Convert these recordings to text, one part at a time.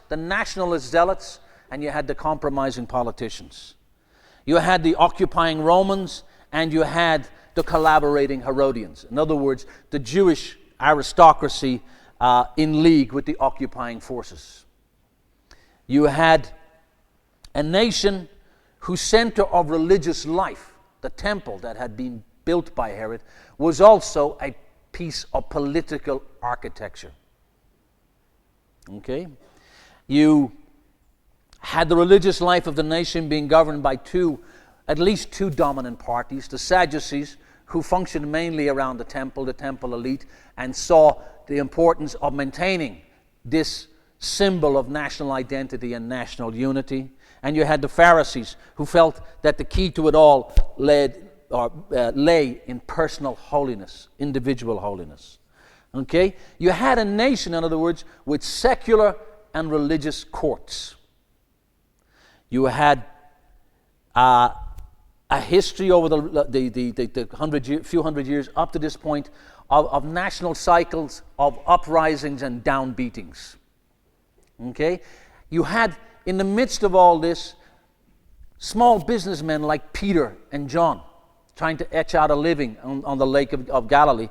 the nationalist zealots, and you had the compromising politicians. You had the occupying Romans, and you had the collaborating Herodians. In other words, the Jewish aristocracy in league with the occupying forces. You had a nation whose center of religious life, the temple that had been built by Herod, was also a piece of political architecture. Okay? You had the religious life of the nation being governed by at least two dominant parties, the Sadducees, who functioned mainly around the temple elite, and saw the importance of maintaining this symbol of national identity and national unity. And you had the Pharisees, who felt that the key to it all lay in personal holiness, individual holiness. Okay? You had a nation, in other words, with secular and religious courts. You had a history over the few hundred years up to this point of national cycles of uprisings and downbeatings. Okay? You had, in the midst of all this, small businessmen like Peter and John trying to etch out a living on the Lake of Galilee.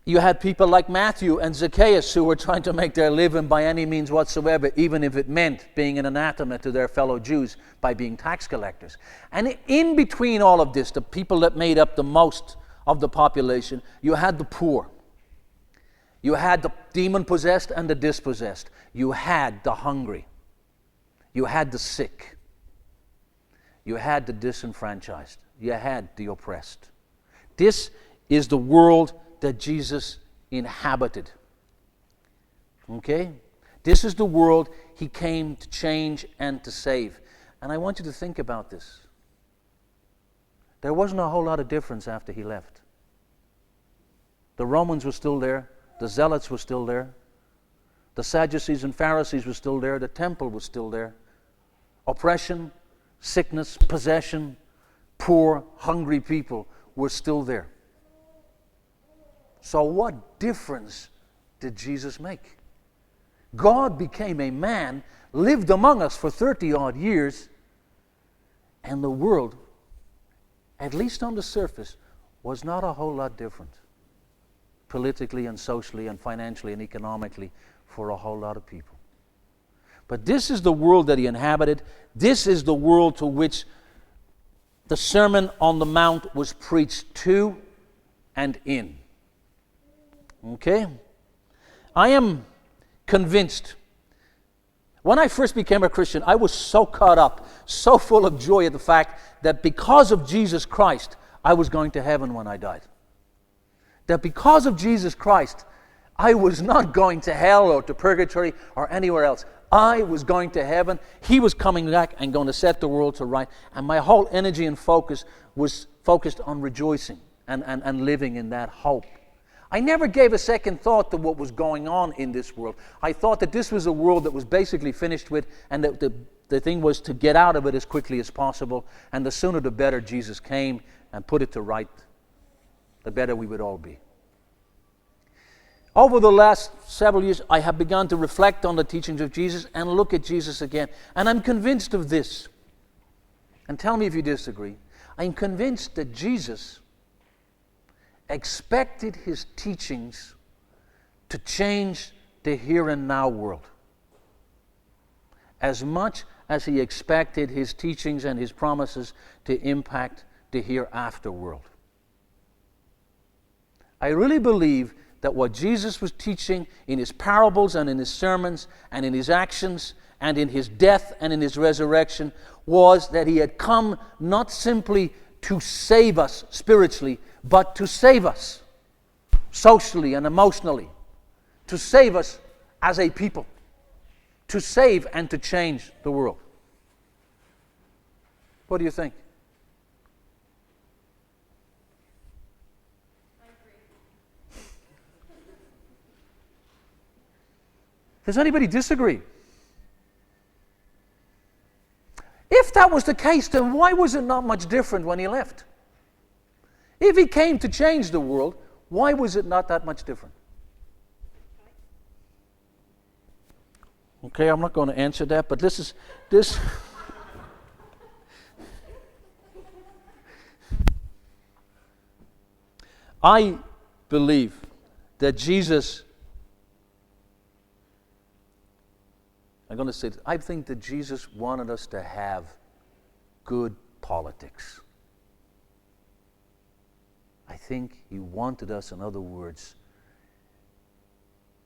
You had people like Matthew and Zacchaeus who were trying to make their living by any means whatsoever, even if it meant being an anathema to their fellow Jews by being tax collectors. And in between all of this, the people that made up the most of the population, you had the poor. You had the demon-possessed and the dispossessed. You had the hungry. You had the sick. You had the disenfranchised. You had the oppressed. This is the world that Jesus inhabited. Okay? This is the world he came to change and to save. And I want you to think about this. There wasn't a whole lot of difference after he left. The Romans were still there. The Zealots were still there. The Sadducees and Pharisees were still there. The temple was still there. Oppression, sickness, possession, poor, hungry people were still there. So what difference did Jesus make? God became a man, lived among us for 30-odd years, and the world, at least on the surface, was not a whole lot different, politically and socially and financially and economically, for a whole lot of people. But this is the world that he inhabited. This is the world to which the Sermon on the Mount was preached to and in. Okay? I am convinced. When I first became a Christian, I was so caught up, so full of joy at the fact that because of Jesus Christ, I was going to heaven when I died. That because of Jesus Christ, I was not going to hell or to purgatory or anywhere else. I was going to heaven. He was coming back and going to set the world to right. And my whole energy and focus was focused on rejoicing and living in that hope. I never gave a second thought to what was going on in this world. I thought that this was a world that was basically finished with, and that the thing was to get out of it as quickly as possible. And the sooner the better Jesus came and put it to right, the better we would all be. Over the last several years, I have begun to reflect on the teachings of Jesus and look at Jesus again. And I'm convinced of this. And tell me if you disagree. I'm convinced that Jesus expected his teachings to change the here and now world as much as he expected his teachings and his promises to impact the hereafter world. I really believe that what Jesus was teaching in his parables and in his sermons and in his actions and in his death and in his resurrection was that he had come not simply to save us spiritually, but to save us socially and emotionally, to save us as a people, to save and to change the world. What do you think? Does anybody disagree? If that was the case, then why was it not much different when he left? If he came to change the world, why was it not that much different? Okay, I'm not going to answer that, but this. I believe that Jesus, I'm going to say this, I think that Jesus wanted us to have good politics. I think he wanted us, in other words,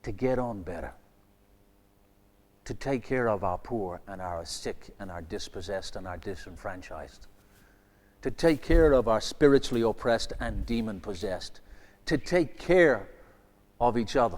to get on better, to take care of our poor and our sick and our dispossessed and our disenfranchised, to take care of our spiritually oppressed and demon-possessed, to take care of each other.